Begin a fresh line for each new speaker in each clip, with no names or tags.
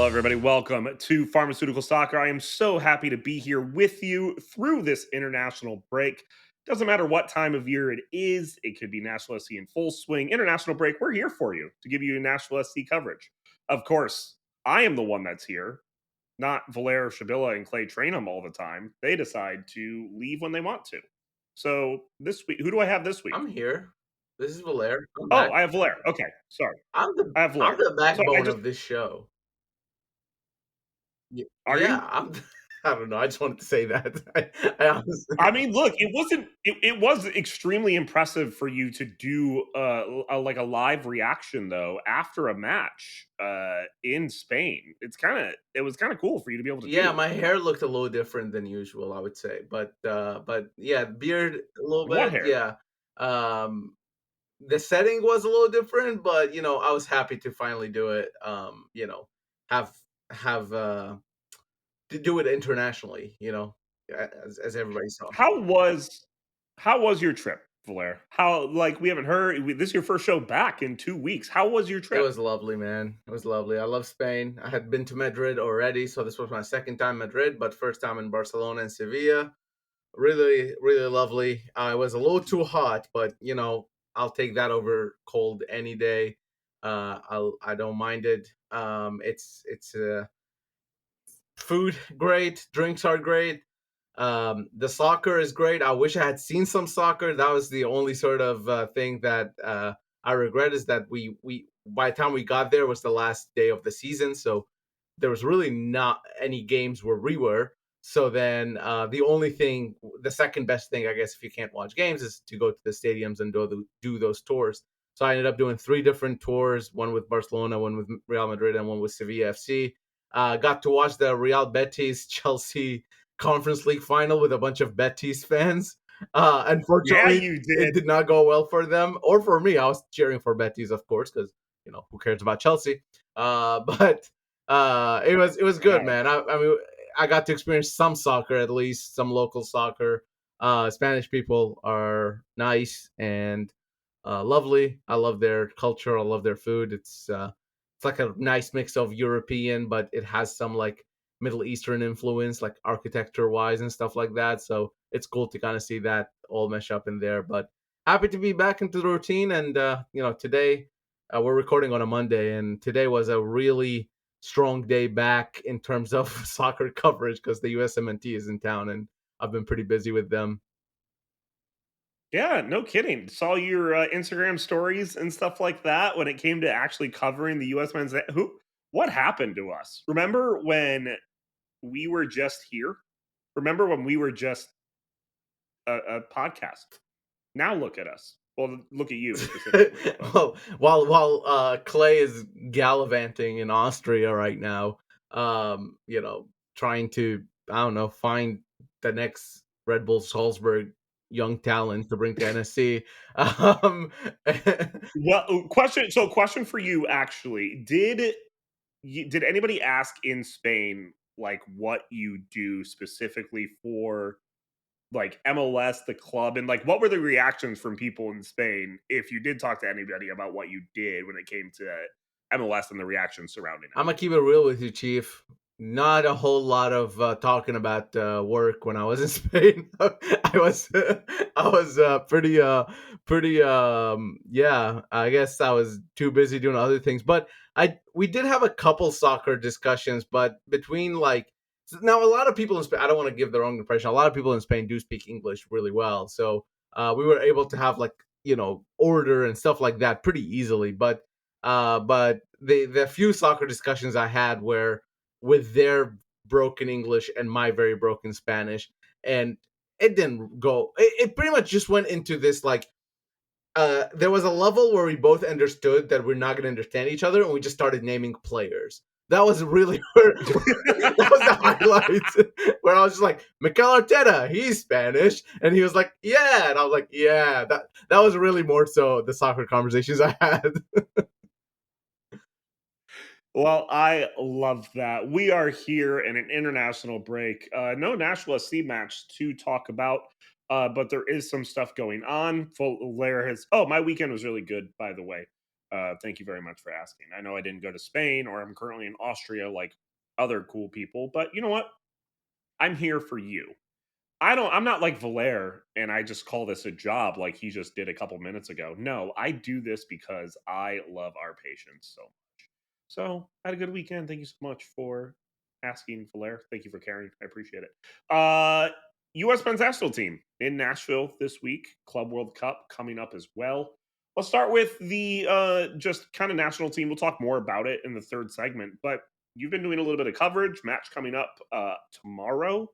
Hello, everybody. Welcome to Pharmaceutical Soccer. I am so happy to be here with you through this international break. Doesn't matter what time of year it is, it could be National SC in full swing. International break, we're here for you to give you National SC coverage. Of course, I am the one that's here, not Valera, Shabilla, and Clay Trainum all the time. They decide to leave when they want to. So this week, who do I have this week?
I'm here. This is Valer. I'm
Oh,
back.
I have Valera. Okay, sorry.
I'm the
I have
I'm
Valera.
the
So I
backbone
just,
of this show.
are
Yeah,
you?
I'm. I don't know. I just wanted to say that. I honestly.
I mean, look, it wasn't. It was extremely impressive for you to do like a live reaction though after a match in Spain. It was kind of cool for you to be able to
Yeah,
do.
my hair looked a little different than usual, I would say, but yeah, beard a little
What
bit.
hair?
Yeah, um, the setting was a little different, but I was happy to finally do it. Have have to do it internationally. As everybody saw.
How was how was your trip, Blair? How like we haven't heard. This is your first show back in 2 weeks. How was your
It
trip?
was lovely, man. It was lovely. I love Spain. I had been to Madrid already, so this was my second time in Madrid, but first time in Barcelona and Sevilla. Really, really lovely. It was a little too hot, but I'll take that over cold any day. I don't mind it. It's food great, drinks are great. The soccer is great. I wish I had seen some soccer. That was the only sort of thing that I regret is that we by the time we got there was the last day of the season, so there was really not any games where we were. So then the only thing, the second best thing, I guess, if you can't watch games, is to go to the stadiums and do those tours. So I ended up doing three different tours: one with Barcelona, one with Real Madrid, and one with Sevilla FC. Got to watch the Real Betis Chelsea Conference League final with a bunch of Betis fans.
Yeah,
Unfortunately,
you
it
did.
did not go well for them or for me. I was cheering for Betis, of course, because who cares about Chelsea? But it was good,
Right.
man. I mean, I got to experience some soccer, at least some local soccer. Spanish people are nice and lovely. I love their culture. I love their food. It's like a nice mix of European, but it has some like Middle Eastern influence, like architecture wise and stuff like that. So it's cool to kind of see that all mesh up in there. But happy to be back into the routine. And today we're recording on a Monday, and today was a really strong day back in terms of soccer coverage because the USMNT is in town, and I've been pretty busy with them.
Yeah, no kidding. Saw your Instagram stories and stuff like that when it came to actually covering the U.S. men's. Who? What happened to us? Remember when we were just here? Remember when we were just a podcast? Now look at us. Well, look at you specifically. But
Well, while Clay is gallivanting in Austria right now, trying to I don't know find the next Red Bull Salzburg young talent to bring to NSC. Um,
well, question. So, question for you actually: did anybody ask in Spain like what you do specifically for like MLS, the club, and like what were the reactions from people in Spain if you did talk to anybody about what you did when it came to MLS and the reactions surrounding it?
I'm gonna keep it real with you, Chief. Not a whole lot of talking about work when I was in Spain. I was pretty yeah. I guess I was too busy doing other things, but we did have a couple soccer discussions. But between like now, a lot of people in Spain. I don't want to give the wrong impression. A lot of people in Spain do speak English really well, so we were able to have like order and stuff like that pretty easily. But the few soccer discussions I had were with their broken English and my very broken Spanish, and it didn't go. It pretty much just went into this like there was a level where we both understood that we're not going to understand each other, and we just started naming players. That was really that was the highlight. Where I was just like, Mikel Arteta, he's Spanish, and he was like, yeah, and I was like, yeah. That was really more so the soccer conversations I had.
Well, I love that. We are here in an international break. No National SC match to talk about, but there is some stuff going on. Full Lair has. Oh, my weekend was really good, by the way. Thank you very much for asking. I know I didn't go to Spain or I'm currently in Austria like other cool people, but you know what? I'm here for you. I'm not like Valer and I just call this a job like he just did a couple minutes ago. No, I do this because I love our patients so I had a good weekend. Thank you so much for asking, Valer. Thank you for caring. I appreciate it. U.S. men's national team in Nashville this week. Club World Cup coming up as well. Let's start with the just kind of national team. We'll talk more about it in the third segment, but you've been doing a little bit of coverage. Match coming up tomorrow.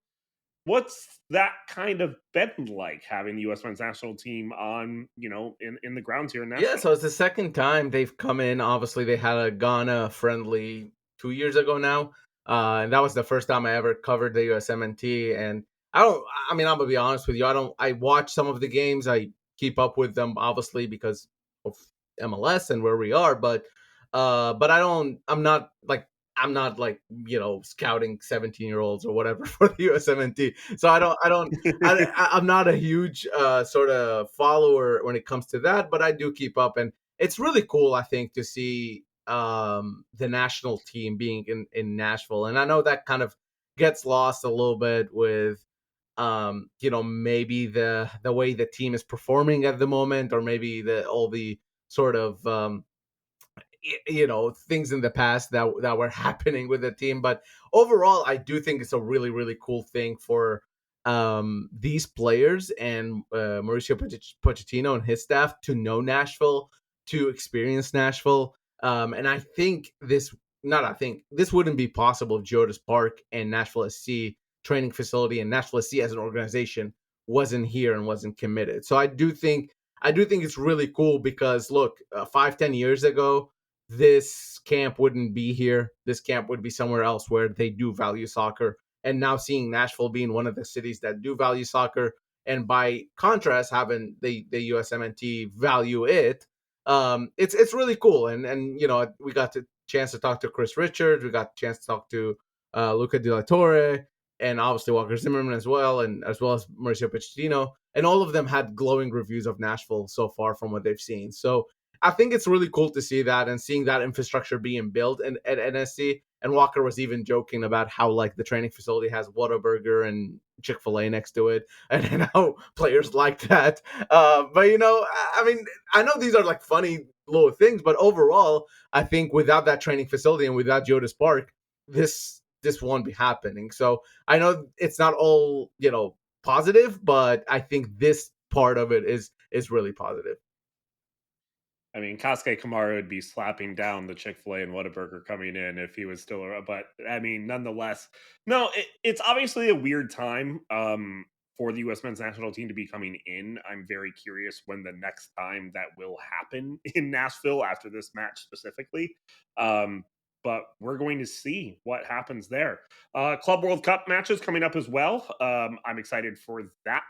What's that kind of been like having the U.S. men's national team on, in the grounds here in
Yeah,
Nashville?
so it's the second time they've come in. Obviously, they had a Ghana friendly 2 years ago now, and that was the first time I ever covered the USMNT. And I don't. I mean, I'm gonna be honest with you. I don't. I watch some of the games. I keep up with them, obviously, because of MLS and where we are. But I don't. I'm not like scouting 17-year-olds or whatever for the USMNT. So I'm not a huge sort of follower when it comes to that, but I do keep up, and it's really cool, I think, to see the national team being in Nashville. And I know that kind of gets lost a little bit with maybe the way the team is performing at the moment, or maybe the all the sort of things in the past that were happening with the team. But overall, I do think it's a really really cool thing for these players and Mauricio Pochettino and his staff to know Nashville, to experience Nashville. And I think this not I think this wouldn't be possible if Geodis Park and Nashville SC training facility and Nashville SC as an organization wasn't here and wasn't committed. So I do think it's really cool because look, 5-10 years ago, this camp wouldn't be here. This camp would be somewhere else where they do value soccer. And now seeing Nashville being one of the cities that do value soccer, and by contrast, having the USMNT value it, it's really cool. And we got the chance to talk to Chris Richards. We got the chance to talk to Luca De La Torre, and obviously Walker Zimmerman as well, and as well as Mauricio Pochettino. And all of them had glowing reviews of Nashville so far from what they've seen. So I think it's really cool to see that and seeing that infrastructure being built at NSC. And Walker was even joking about how like the training facility has Whataburger and Chick-fil-A next to it, and how players like that. But I mean, I know these are like funny little things, but overall, I think without that training facility and without Geodis Park, this won't be happening. So I know it's not all positive, but I think this part of it is really positive.
I mean, Kasuke Kamara would be slapping down the Chick-fil-A and Whataburger coming in if he was still around. But I mean, nonetheless, no, it's obviously a weird time for the U.S. men's national team to be coming in. I'm very curious when the next time that will happen in Nashville after this match specifically. Um, but we're going to see what happens there. Club World Cup matches coming up as well. I'm excited for that.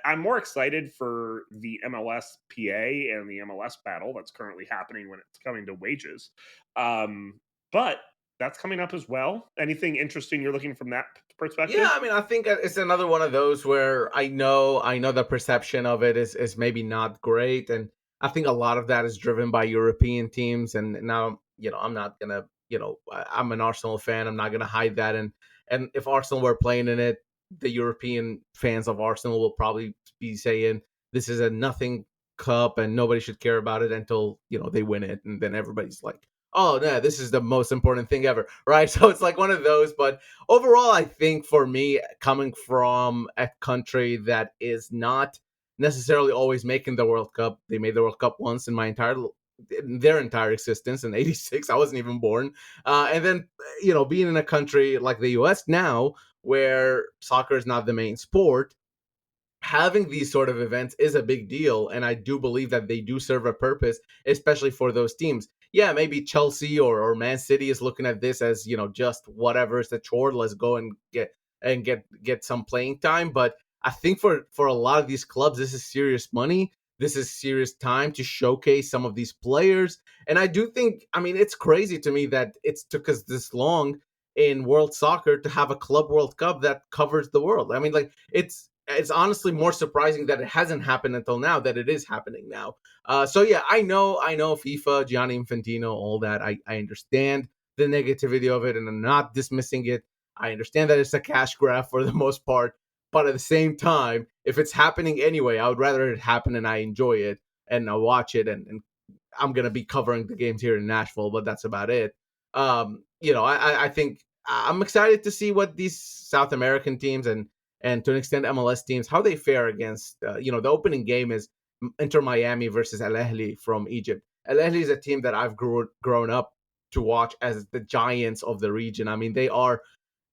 I'm more excited for the MLS PA and the MLS battle that's currently happening when it's coming to wages. But that's coming up as well. Anything interesting you're looking from that
Yeah,
perspective?
I mean, I think it's another one of those where I know the perception of it is maybe not great, and I think a lot of that is driven by European teams. And now, I'm not gonna, I'm an Arsenal fan. I'm not gonna hide that. And if Arsenal were playing in it, the European fans of Arsenal will probably be saying this is a nothing cup and nobody should care about it until they win it, and then everybody's like, oh no, this is the most important thing ever, right? So it's like one of those, but overall, I think for me, coming from a country that is not necessarily always making the World Cup, they made the World Cup once in their entire existence in '86. I wasn't even born, and then being in a country like the U.S. now, where soccer is not the main sport, having these sort of events is a big deal, and I do believe that they do serve a purpose, especially for those teams. Yeah, maybe Chelsea or Man City is looking at this as just whatever, it's a chore, let's go and get some playing time. But I think for a lot of these clubs, this is serious money, this is serious time to showcase some of these players. And I do think, I mean, it's crazy to me that it's took us this long in world soccer to have a club World Cup that covers the world. I mean, like, it's it's honestly more surprising that it hasn't happened until now, that it is happening now. So yeah, I know FIFA, Gianni Infantino, all that. I understand the negativity of it, and I'm not dismissing it. I understand that it's a cash grab for the most part, but at the same time, if it's happening anyway, I would rather it happen and I enjoy it and I watch it, and I'm gonna be covering the games here in Nashville, but that's about it. I think I'm excited to see what these South American teams and to an extent MLS teams, how they fare against. The opening game is Inter Miami versus Al Ahly from Egypt. Al Ahly is a team that I've grown up to watch as the giants of the region. I mean, they've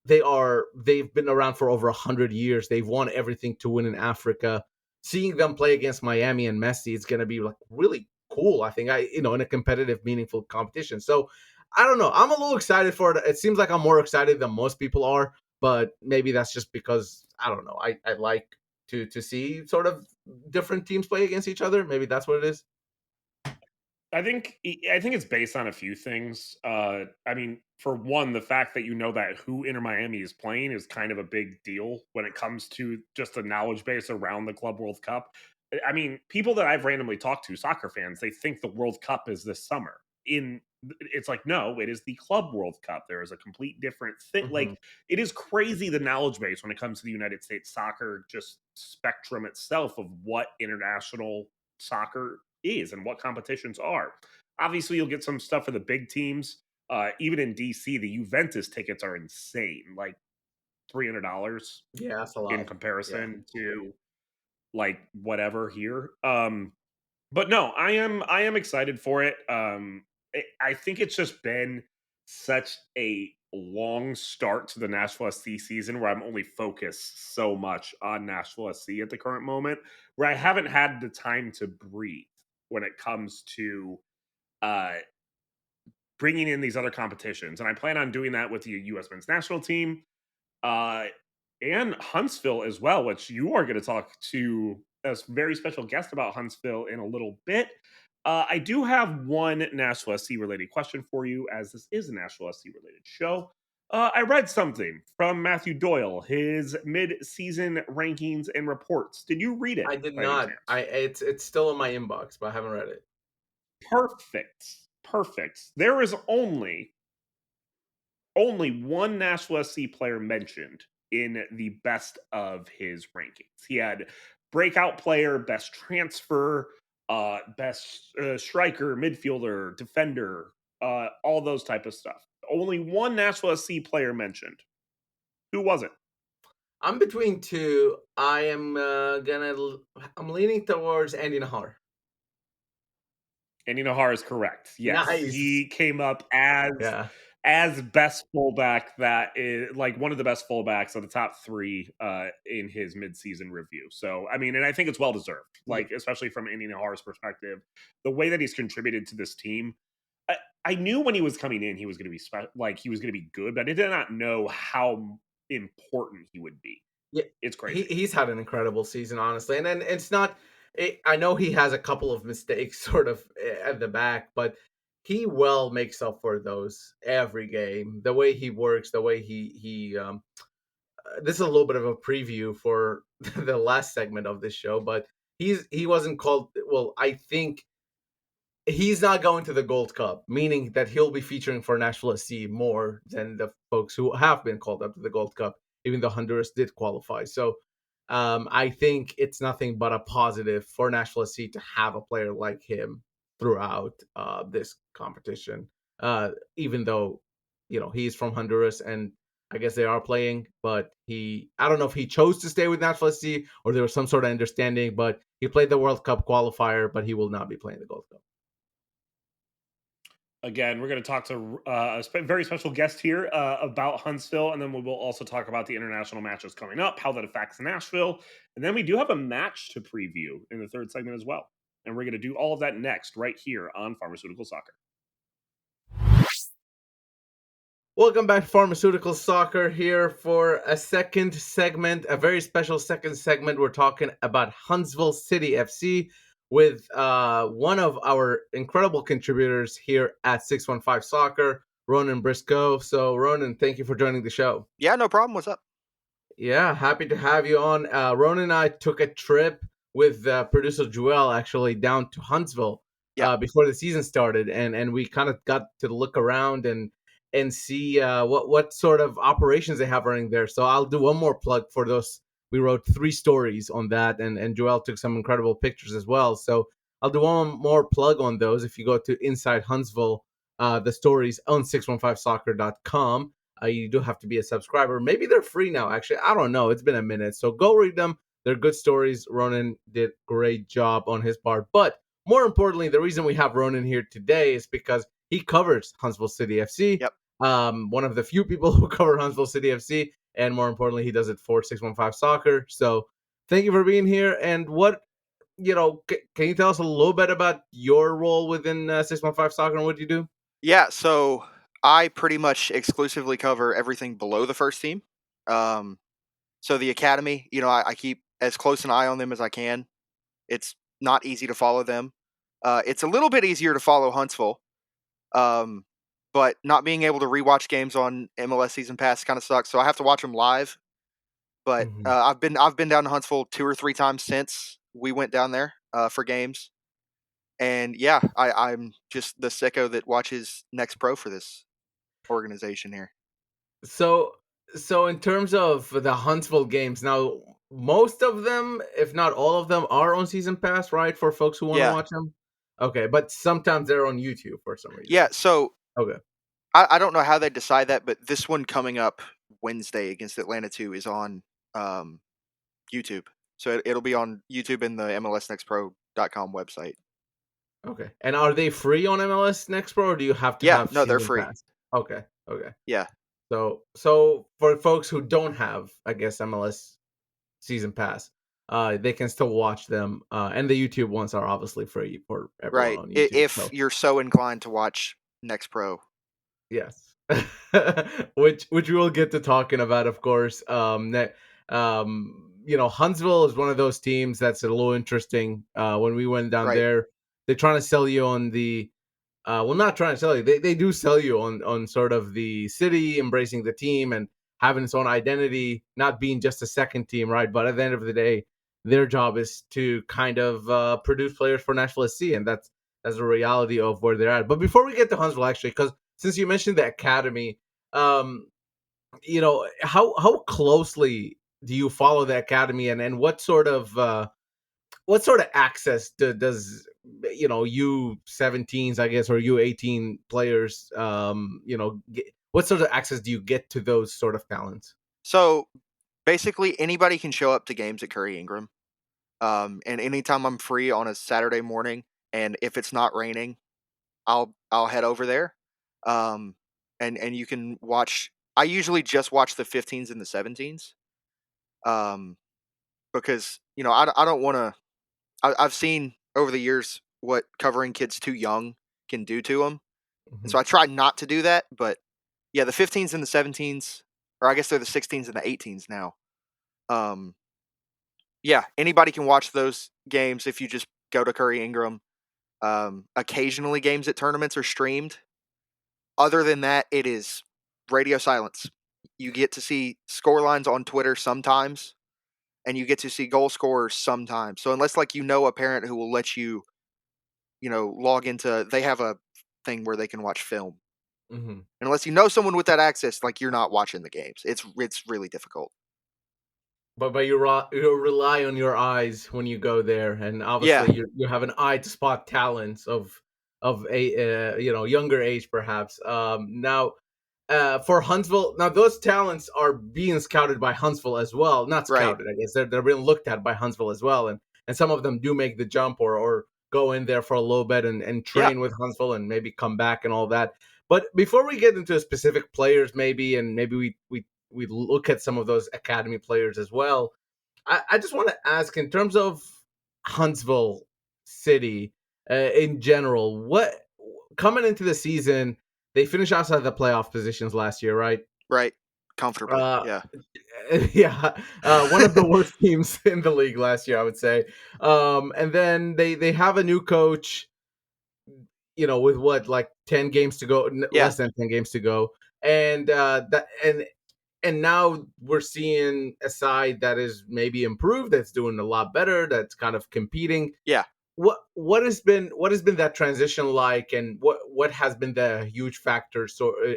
been around for over 100 years. They've won everything to win in Africa. Seeing them play against Miami and Messi, it's gonna be like really cool. I think in a competitive, meaningful competition. So I don't know. I'm a little excited for it. It seems like I'm more excited than most people are, but maybe that's just because I don't know. I like to see sort of different teams play against each other. Maybe that's what it is.
I think it's based on a few things. I mean, for one, the fact that you know that who Inter Miami is playing is kind of a big deal when it comes to just the knowledge base around the Club World Cup. I mean, people that I've randomly talked to, soccer fans, they think the World Cup is this summer. In It's like, no, it is the Club World Cup. There is a complete different thing.
Hmm.
Like, it is crazy the knowledge base when it comes to the United States soccer just spectrum itself of what international soccer is and what competitions are. Obviously, you'll get some stuff for the big teams. Even in DC, the Juventus tickets are insane, like $300
Yeah, that's a
in
lot. Yeah.
comparison to like whatever here. But no, I am excited for it. I think it's just been such a long start to the Nashville SC season where I'm only focused so much on Nashville SC at the current moment, where I haven't had the time to breathe when it comes to uh, bringing in these other competitions. And I plan on doing that with the U.S. men's national team uh, and Huntsville as well, which you are going to talk to a very special guest about Huntsville in a little bit. I do have one Nashville SC related question for you, as this is a Nashville SC related show. I read something from Matthew Doyle, his mid-season rankings and reports. Did you read it
I did
by any
not.
chance?
It's still in my inbox, but I haven't read it.
Perfect. Perfect. There is only one Nashville SC player mentioned in the best of his rankings. He had breakout player, best transfer, best striker, midfielder, defender, all those type of stuff. Only one Nashville SC player mentioned. Who was it?
I'm between two. I'm leaning towards Andy Nahar.
And Nahar is correct. Yes,
Nice.
he came up
Yeah.
as best fullback. That is like one of the best fullbacks of the top three in his midseason review. So I mean, and I think it's well deserved.
Yeah.
Like especially from Andy Nahar's perspective, the way that he's contributed to this team. I knew when he was coming in, he was going to be like he was going to be good, but I did not know how important he would be.
Yeah,
It's crazy.
he's had an incredible season, honestly, and then it's not. I know he has a couple of mistakes, sort of at the back, but he well makes up for those every game. The way he works, the way he. This is a little bit of a preview for the last segment of this show, but he wasn't called. Well, I think he's not going to the Gold Cup, meaning that he'll be featuring for Nashville SC more than the folks who have been called up to the Gold Cup, even though Honduras did qualify. So I think it's nothing but a positive for Nashville SC to have a player like him throughout this competition. Even though he's from Honduras and I guess they are playing, but I don't know if he chose to stay with Nashville SC or there was some sort of understanding, but he played the World Cup qualifier, but he will not be playing the Gold Cup.
Again, we're going to talk to a very special guest here about Huntsville, and then we will also talk about the international matches coming up, how that affects Nashville, and then we do have a match to preview in the third segment as well. And we're going to do all of that next, right here on Pharmaceutical Soccer.
Welcome back to Pharmaceutical Soccer here for a second segment, a very special second segment. We're talking about Hunstville City FC with one of our incredible contributors here at 615 Soccer, Ronan Briscoe. So, Ronan, thank you for joining the show.
Yeah, no problem. What's up?
Yeah, happy to have you on. Ronan and I took a trip with producer Joel actually down to Huntsville
Yeah.
before the season started, and we kind of got to look around and see what sort of operations they have running there. So I'll do one more plug for those. We wrote 3 stories on that, and Joel took some incredible pictures as well. So I'll do one more plug on those. If you go to Inside Huntsville, the stories on 615soccer.com. You do have to be a subscriber. Maybe they're free now, actually. I don't know. It's been a minute. So go read them. They're good stories. Ronan did great job on his part. But more importantly, the reason we have Ronan here today is because he covers Huntsville City FC.
Yep.
One of the few people who cover Huntsville City FC. And more importantly, he does it for 615 Soccer. So thank you for being here. And can you tell us a little bit about your role within 615 Soccer and what you do?
Yeah. So I pretty much exclusively cover everything below the first team. Um, so the academy, I keep as close an eye on them as I can. It's not easy to follow them. It's a little bit easier to follow Huntsville, um, but not being able to rewatch games on MLS Season Pass kind of sucks. So I have to watch them live. But
Mhm.
I've been down to Huntsville 2 or 3 times since we went down there for games. And yeah, I'm just the sicko that watches Next Pro for this organization here.
So, so in terms of the Huntsville games, now most of them, if not all of them, are on season pass, right? For folks who want to
Yeah,
watch them. Okay, but sometimes they're on YouTube for some reason.
yeah. So
Okay,
I don't know how they decide that, but this one coming up Wednesday against Atlanta 2 is on um, YouTube. So it'll be on YouTube and the MLSNextPro.com website.
okay. And are they free on MLS Next Pro, or do you have to
Yeah,
have
no, they're
season
free.
pass? Okay, okay.
Yeah,
So for folks who don't have, I guess, MLS season pass, they can still watch them. And the YouTube ones are obviously free for everyone
right.
on YouTube.
If
So
you're so inclined to watch Next Pro.
yes, which we will get to talking about, of course. Huntsville is one of those teams that's a little interesting. When we went down
Right.
there, they're trying to sell you on the not trying to sell you. They do sell you on sort of the city embracing the team and having its own identity, not being just a second team, right? But at the end of the day, their job is to kind of produce players for Nashville SC, and that's the reality of where they're at. But before we get to Huntsville, actually, because since you mentioned the academy, um, how closely do you follow the academy, and what sort of access does U17s, I guess, or U18 players what sort of access do you get to those sort of talents?
So basically, anybody can show up to games at Curry Ingram. And anytime I'm free on a Saturday morning, and if it's not raining, I'll head over there. Um, and you can watch. I usually just watch the 15s and the 17s. Um, because I don't want to. I've seen over the years what covering kids too young can do to them, and
Mhm.
so I try not to do that. But yeah, the 15s and the 17s, or I guess they're the 16s and the 18s now. Um, yeah, anybody can watch those games if you just go to Curry Ingram. Occasionally, games at tournaments are streamed. Other than that, it is radio silence. You get to see score lines on Twitter sometimes, and you get to see goal scorers sometimes. So unless a parent who will let you, log into, they have a thing where they can watch film.
Mhm.
And unless you know someone with that access, you're not watching the games. It's really difficult.
But you rely on your eyes when you go there, and
Yeah,
obviously you have an eye to spot talents of a younger age, perhaps. Now, for Huntsville, now those talents are being scouted by Huntsville as well. Not
right.
scouted, I guess they're being looked at by Huntsville as well, and some of them do make the jump or go in there for a little bit and
Yeah,
train with Huntsville and maybe come back and all that. But before we get into specific players, maybe and maybe we look at some of those academy players as well. I just want to ask, in terms of Huntsville City in general, what coming into the season, they finished outside the playoff positions last year, right?
right. Comfortably.
Uh,
Yeah.
yeah, one of the worst teams in the league last year, I would say. And then they have a new coach, with what, like 10 games to go,
Yeah.
less than 10 games to go, and that and and now we're seeing a side that is maybe improved, that's doing a lot better, that's kind of competing.
Yeah.
What has been that transition like, and what has been the huge factor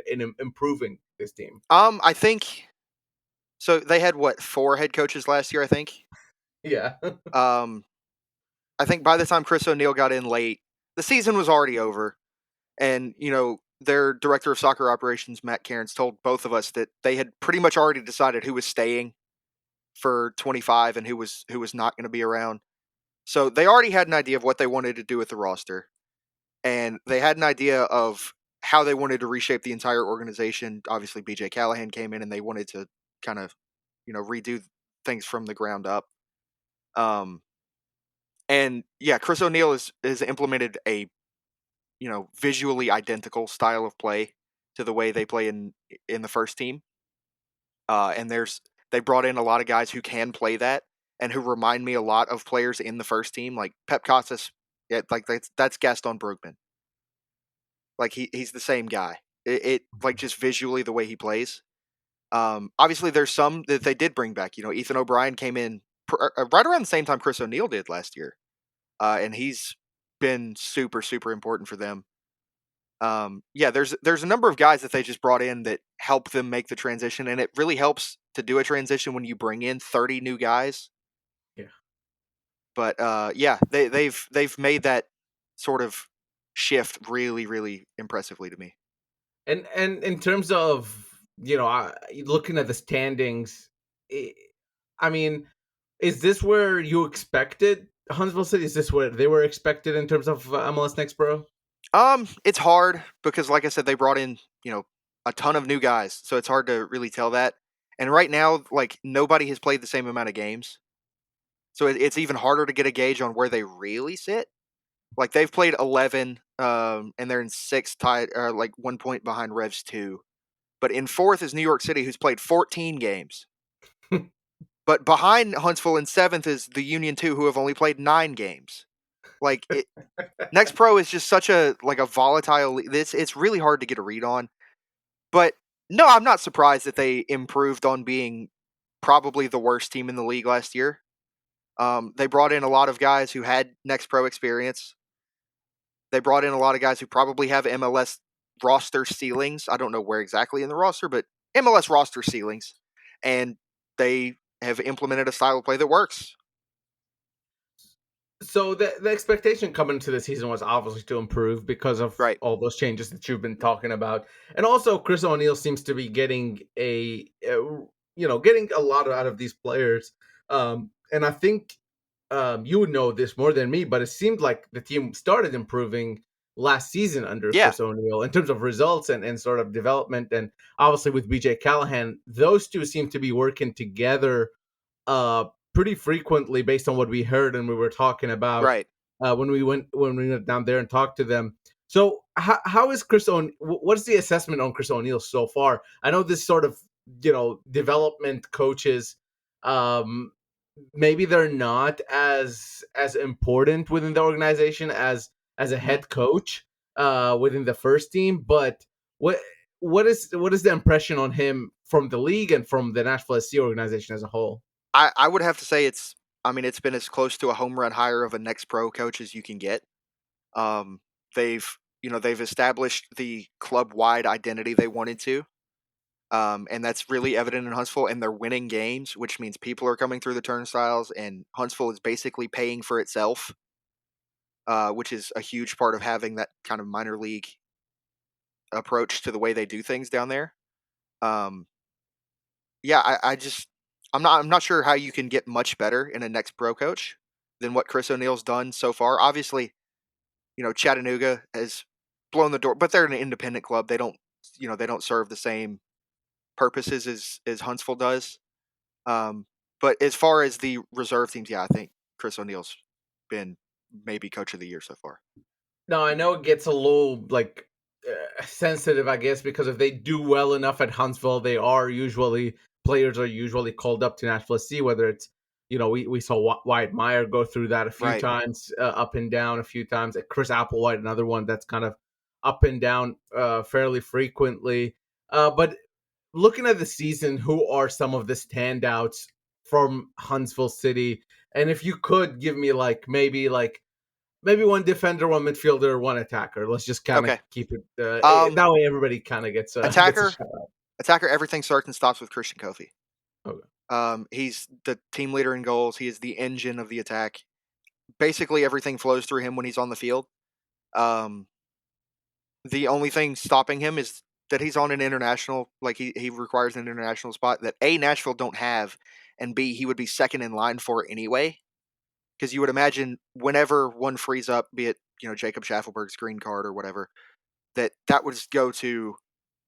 in improving this team?
I think so. They had 4 head coaches last year, I think.
Yeah.
Um, I think by the time Chris O'Neill got in late, the season was already over, and their director of soccer operations, Matt Cairns, told both of us that they had pretty much already decided who was staying for 25 and who was not going to be around. So they already had an idea of what they wanted to do with the roster, and they had an idea of how they wanted to reshape the entire organization. Obviously, BJ Callahan came in, and they wanted to kind of, redo things from the ground up. And yeah, Chris O'Neill has implemented a visually identical style of play to the way they play in the first team. And they brought in a lot of guys who can play that and who remind me a lot of players in the first team, like Pep Costas. Yeah, like that's Gaston Brugman. Like he's the same guy. It like just visually the way he plays. Obviously, there's some that they did bring back. Ethan O'Brien came in right around the same time Chris O'Neill did last year, and he's been super super important for them. Yeah, there's a number of guys that they just brought in that help them make the transition, and it really helps to do a transition when you bring in 30 new guys.
Yeah.
But yeah, they've made that sort of shift really really impressively to me.
And in terms of looking at the standings, I mean, is this where you expected Huntsville City? Is this where they were expected in terms of MLS Next Pro?
It's hard because, like I said, they brought in a ton of new guys, so it's hard to really tell that. And right now, like nobody has played the same amount of games, so it's even harder to get a gauge on where they really sit. Like they've played 11, and they're in 6th, tied or like 1 point behind Revs 2. But in 4th is New York City, who's played 14 games. But behind Huntsville in 7th is the Union 2, who have only played 9 games. Like Next Pro is just such a volatile. It's really hard to get a read on. But no, I'm not surprised that they improved on being probably the worst team in the league last year. They brought in a lot of guys who had Next Pro experience. They brought in a lot of guys who probably have MLS roster ceilings. I don't know where exactly in the roster, but MLS roster ceilings. And they have implemented a style of play that works.
So the expectation coming into the season was obviously to improve because of
Right.
all those changes that you've been talking about, and also Chris O'Neill seems to be getting getting a lot out of these players. And I think you would know this more than me, but it seemed like the team started improving last season under
Yeah.
Chris O'Neill in terms of results and sort of development, and obviously with BJ Callahan, those two seem to be working together pretty frequently based on what we heard and we were talking about
Right.
when we went down there and talked to them. So how is what is the assessment on Chris O'Neill so far? I know this sort of development coaches, maybe they're not as important within the organization as a head coach within the first team, but what is the impression on him from the league and from the Nashville SC organization as a whole?
I would have to say it's been as close to a home run hire of a Next Pro coach as you can get. Um, they've established the club wide identity they wanted to. And that's really evident in Huntsville, and they're winning games, which means people are coming through the turnstiles, and Huntsville is basically paying for itself, which is a huge part of having that kind of minor league approach to the way they do things down there. Um, yeah, I'm not sure how you can get much better in a next pro coach than what Chris O'Neill's done so far. Obviously, Chattanooga has blown the door, but they're an independent club. They don't serve the same purposes as Huntsville does. But as far as the reserve teams, yeah, I think Chris O'Neill's been maybe coach of the year so far.
Now I know it gets a little sensitive, I guess, because if they do well enough at Huntsville, players are usually called up to Nashville SC. Whether it's we saw Wyatt Meyer go through that a few
Right.
times, up and down a few times. Chris Applewhite, another one that's kind of up and down fairly frequently. But looking at the season, who are some of the standouts from Huntsville City? And if you could give me maybe one defender, one midfielder, one attacker. Let's just kind of
Okay.
keep it
Um,
that way. Everybody kind of gets a
attacker,
shout out.
everything starts and stops with Christian Kofi.
Okay.
He's the team leader in goals. He is the engine of the attack. Basically, everything flows through him when he's on the field. Um, the only thing stopping him is that he's on an international, like he requires an international spot that A, Nashville don't have, and B, he would be second in line for anyway. Because you would imagine whenever one frees up, be it Jacob Schaffelberg's green card or whatever, that would just go to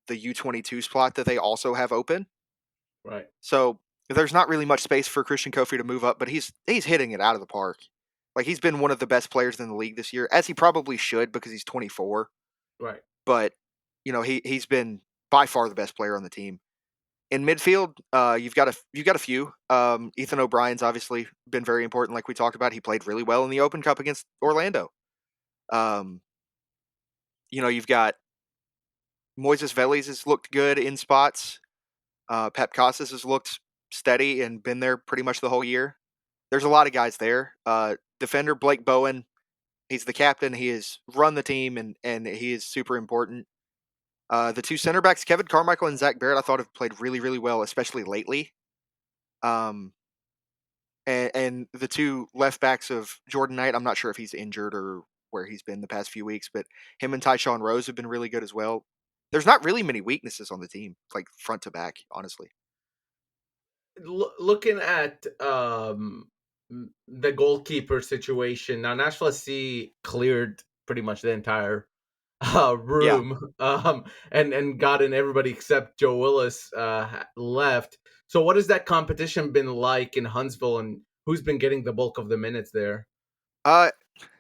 the U22 spot that they also have open.
Right.
So there's not really much space for Christian Kofi to move up, but he's hitting it out of the park. Like, he's been one of the best players in the league this year, as he probably should because he's 24.
Right.
But he's been by far the best player on the team. In midfield, you've got a few. Ethan O'Brien's obviously been very important, like we talked about. He played really well in the Open Cup against Orlando. You've got Moises Vélez has looked good in spots. Pep Casas has looked steady and been there pretty much the whole year. There's a lot of guys there. Defender Blake Bowen, he's the captain. He has run the team, and he is super important. The two center backs, Kevin Carmichael and Zach Barrett, I thought have played really, really well, especially lately. And the two left backs of Jordan Knight, I'm not sure if he's injured or where he's been the past few weeks, but him and Tyshawn Rose have been really good as well. There's not really many weaknesses on the team, like front to back, honestly.
Looking at the goalkeeper situation now, Nashville SC cleared pretty much the entire room, and got in everybody except Joe Willis left. So what has that competition been like in Huntsville, and who's been getting the bulk of the minutes there?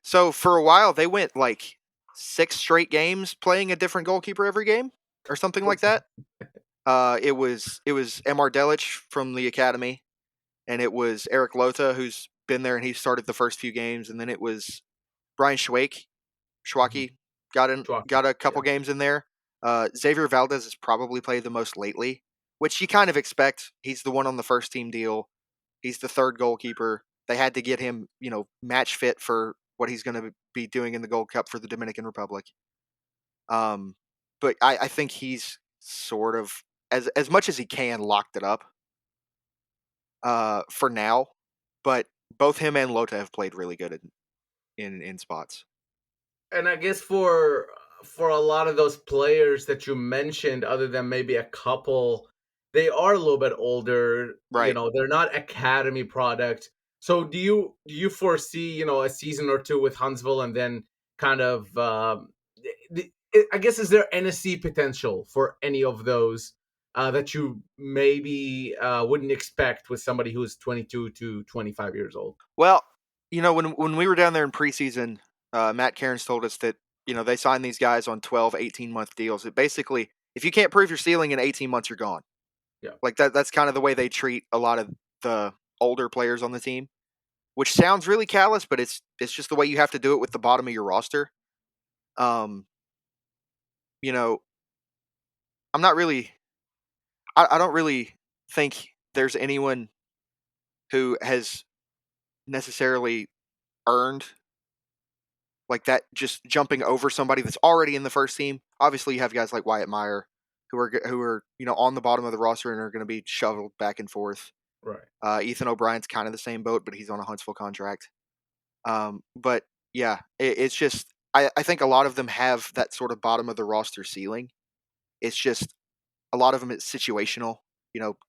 So for a while they went like 6 straight games playing a different goalkeeper every game or something like that. It was Mr. Delic from the academy, and it was Eric Lota, who's been there and he started the first few games, and then it was Brian Schwacke got a couple games in there. Xavier Valdez has probably played the most lately, which you kind of expect. He's the one on the first team deal. He's the third goalkeeper. They had to get him, match fit for what he's going to be doing in the Gold Cup for the Dominican Republic. But I think he's sort of, as much as he can, locked it up for now. But both him and Lota have played really good in spots.
And I guess for a lot of those players that you mentioned, other than maybe a couple, they are a little bit older.
Right.
They're not academy product. So do you foresee a season or two with Huntsville, and then kind of I guess, is there NSC potential for any of those that you maybe wouldn't expect with somebody who's 22 to 25 years old?
Well, when we were down there in preseason, Matt Cairns told us that, they sign these guys on 12, 18-month deals. It basically, if you can't prove your ceiling in 18 months, you're gone.
Yeah.
Like that's kind of the way they treat a lot of the older players on the team, which sounds really callous, but it's just the way you have to do it with the bottom of your roster. I'm not really, I don't really think there's anyone who has necessarily earned like that, just jumping over somebody that's already in the first team. Obviously, you have guys like Wyatt Meyer who are on the bottom of the roster and are going to be shoveled back and forth.
Right.
Ethan O'Brien's kind of the same boat, but he's on a Huntsville contract. But yeah, it's just I think a lot of them have that sort of bottom of the roster ceiling. It's just a lot of them it's situational.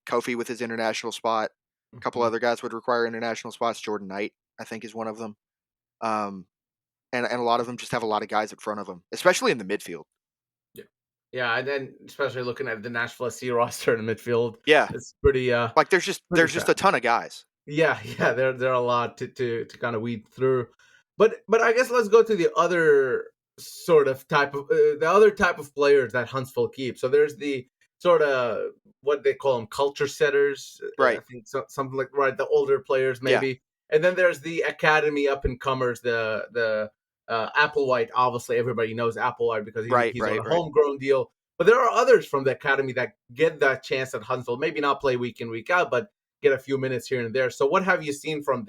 Kofi with his international spot. A couple other guys would require international spots. Jordan Knight, I think, is one of them. And a lot of them just have a lot of guys in front of them, especially in the midfield.
Yeah, and then especially looking at the Nashville SC roster in the midfield,
Yeah,
it's pretty
like there's just a ton of guys.
Yeah, there are a lot to kind of weed through, but I guess let's go to the other sort of type of players that Huntsville keeps. So there's the sort of what they call them, culture setters,
right?
I think something like the older players maybe, and then there's the academy up and comers, the Applewhite. Obviously, everybody knows Applewhite because he's on a homegrown deal. But there are others from the academy that get that chance at Huntsville, maybe not play week in, week out, but get a few minutes here and there. So what have you seen from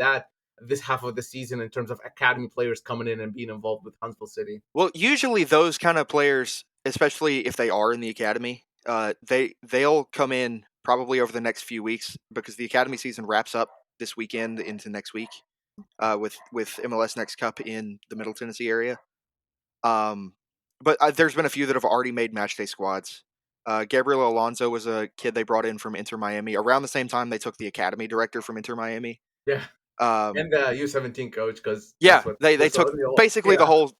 this half of the season in terms of academy players coming in and being involved with Huntsville City?
Well, usually those kind of players, especially if they are in the academy, they'll come in probably over the next few weeks because the academy season wraps up this weekend into next week with MLS Next Cup in the Middle Tennessee area. But there's been a few that have already made matchday squads. Gabriel Alonso was a kid they brought in from Inter Miami around the same time they took the academy director from Inter Miami.
Yeah.
Um,
And the U17 coach, because
yeah,
that's what
they took basically the whole,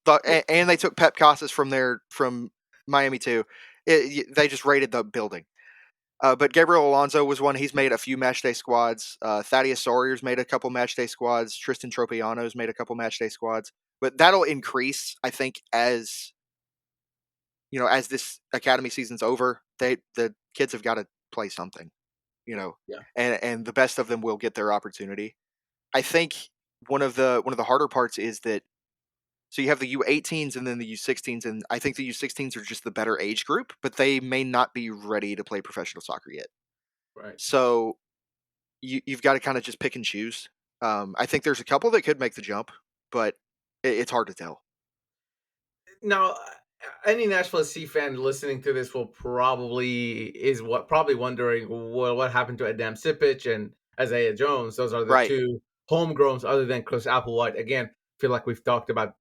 and they took Pep Casas from Miami too. They just raided the building. But Gabriel Alonso was one. He's made a few matchday squads. Thaddeus Sawyer's made a couple matchday squads. Tristan Tropiano's made a couple matchday squads. But that'll increase, I think, as this academy season's over. The kids have got to play something,
Yeah.
and the best of them will get their opportunity. I think one of the harder parts is that so you have the U18s and then the U16s, and I think the U16s are just the better age group, but they may not be ready to play professional soccer yet.
Right.
So you've got to kind of just pick and choose. I think there's a couple that could make the jump, but it's hard to tell.
Now, any Nashville SC fan listening to this will probably wondering, well, what happened to Adam Sipic and Isaiah Jones? Those are the
Right.
two homegrowns other than Chris Applewhite. Again, I feel like we've talked about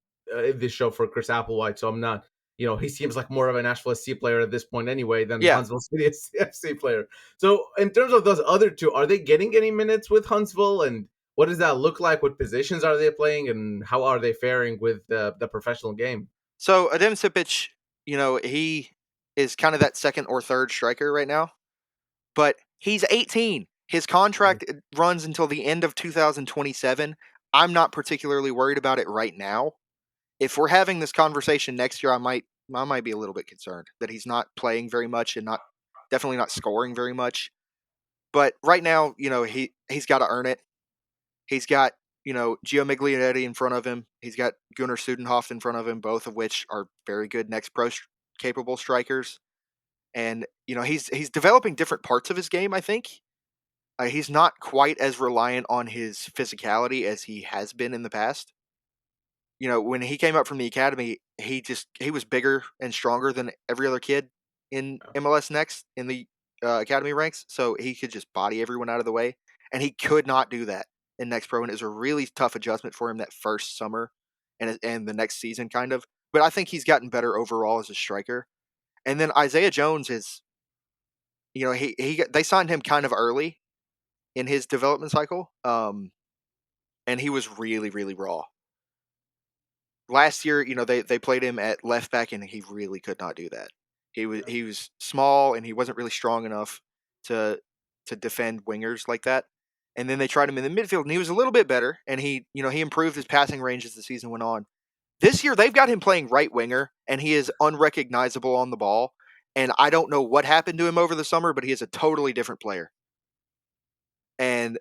this show for Chris Applewhite, so I'm not, he seems like more of a Nashville SC player at this point anyway than
Yeah.
Huntsville City FC player. So in terms of those other two, are they getting any minutes with Huntsville, and what does that look like? What positions are they playing, and how are they faring with the professional game?
So Adem Sipic, he is kind of that second or third striker right now, but he's 18. His contract runs until the end of 2027. I'm not particularly worried about it right now. If we're having this conversation next year, I might be a little bit concerned that he's not playing very much and definitely not scoring very much. But right now, he's got to earn it. He's got Gio Miglionetti in front of him. He's got Gunnar Studenhoff in front of him, both of which are very good next pro capable strikers. And he's developing different parts of his game. I think he's not quite as reliant on his physicality as he has been in the past. When he came up from the academy, he was bigger and stronger than every other kid in MLS Next in the academy ranks. So he could just body everyone out of the way, and he could not do that in Next Pro, and it was a really tough adjustment for him that first summer and the next season, kind of. But I think he's gotten better overall as a striker. And then Isaiah Jones is, they signed him kind of early in his development cycle, and he was really, really raw. Last year, they played him at left back, and he really could not do that. He was small, and he wasn't really strong enough to defend wingers like that. And then they tried him in the midfield, and he was a little bit better, and he improved his passing range as the season went on. This year, they've got him playing right winger, and he is unrecognizable on the ball. And I don't know what happened to him over the summer, but he is a totally different player. And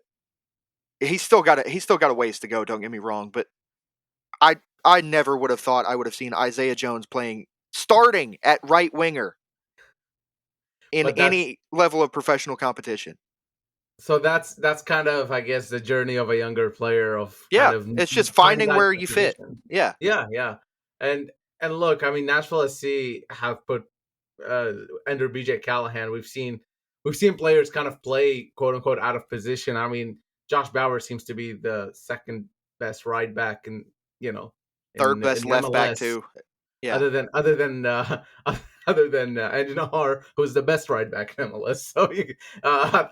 he's still got a ways to go. Don't get me wrong, but I never would have thought I would have seen Isaiah Jones starting at right winger in any level of professional competition.
So that's kind of, I guess, the journey of a younger player of
it's just finding where you fit. Yeah.
And look, I mean, Nashville SC have put under BJ Callahan. We've seen players kind of play quote unquote out of position. I mean, Josh Bauer seems to be the second best right back, and
third best left
MLS,
back too. Yeah.
Other than Andy Nahar, who's the best right back in MLS. So I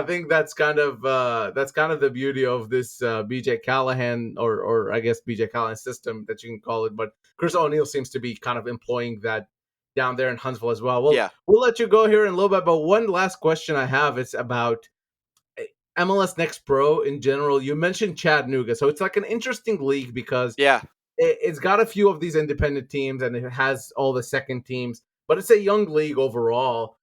think that's kind of the beauty of this BJ Callahan or I guess BJ Callahan system that you can call it. But Chris O'Neill seems to be kind of employing that down there in Huntsville as well. We'll let you go here in a little bit. But one last question I have is about MLS Next Pro in general. You mentioned Chattanooga, so it's like an interesting league because it's got a few of these independent teams, and it has all the second teams, but it's a young league overall.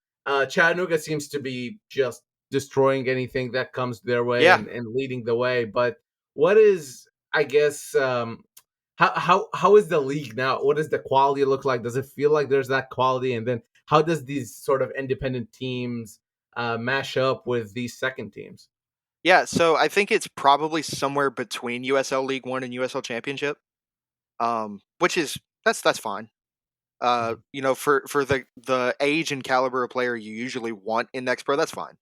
Chattanooga seems to be just destroying anything that comes their way and leading the way. But what is, I guess, how is the league now? What does the quality look like? Does it feel like there's that quality? And then how does these sort of independent teams mash up with these second teams?
Yeah, so I think it's probably somewhere between USL League One and USL Championship, which is that's fine.
Mhm.
For the age and caliber of player you usually want in Next Pro, that's fine.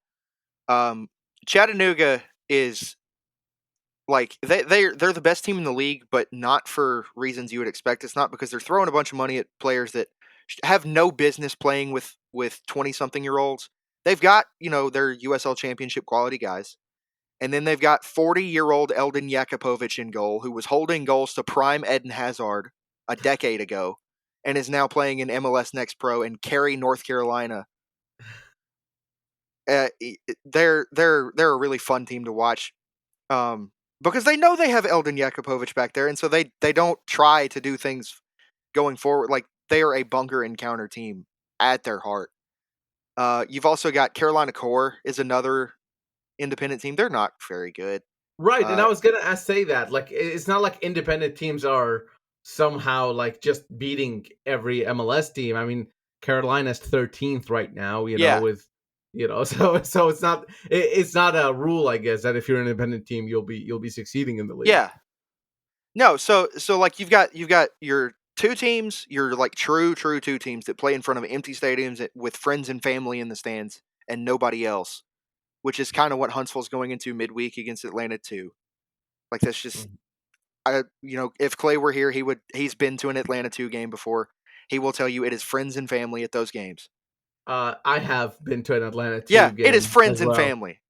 Um, Chattanooga is like they're the best team in the league, but not for reasons you would expect. It's not because they're throwing a bunch of money at players that have no business playing with 20-something-year-olds. They've got their USL Championship quality guys. And then they've got 40-year-old Eldon Jakupovic in goal, who was holding goals to prime Eden Hazard a decade ago, and is now playing in MLS Next Pro and Cary, North Carolina. They're a really fun team to watch, because they know they have Eldon Jakupovic back there, and so they don't try to do things going forward. Like, they are a bunker and counter team at their heart. You've also got Carolina Core is another independent team. They're not very good.
Right, and
Uh,
I was gonna say that, like, it's not like independent teams are somehow like just beating every MLS team. I mean, Carolina's 13th right now,
yeah,
with so it's not a rule, I guess, that if you're an independent team, you'll be succeeding in the league.
yeah. No, so like you've got your two teams, your like true two teams that play in front of empty stadiums with friends and family in the stands and nobody else, which is kind of what Huntsville's going into midweek against Atlanta too. Like, that's just
Mhm.
if Clay were here, he's been to an Atlanta 2 game before. He will tell you it is friends and family at those games.
I have been to an Atlanta
Yeah,
2
it is
game as
friends and
well.
family.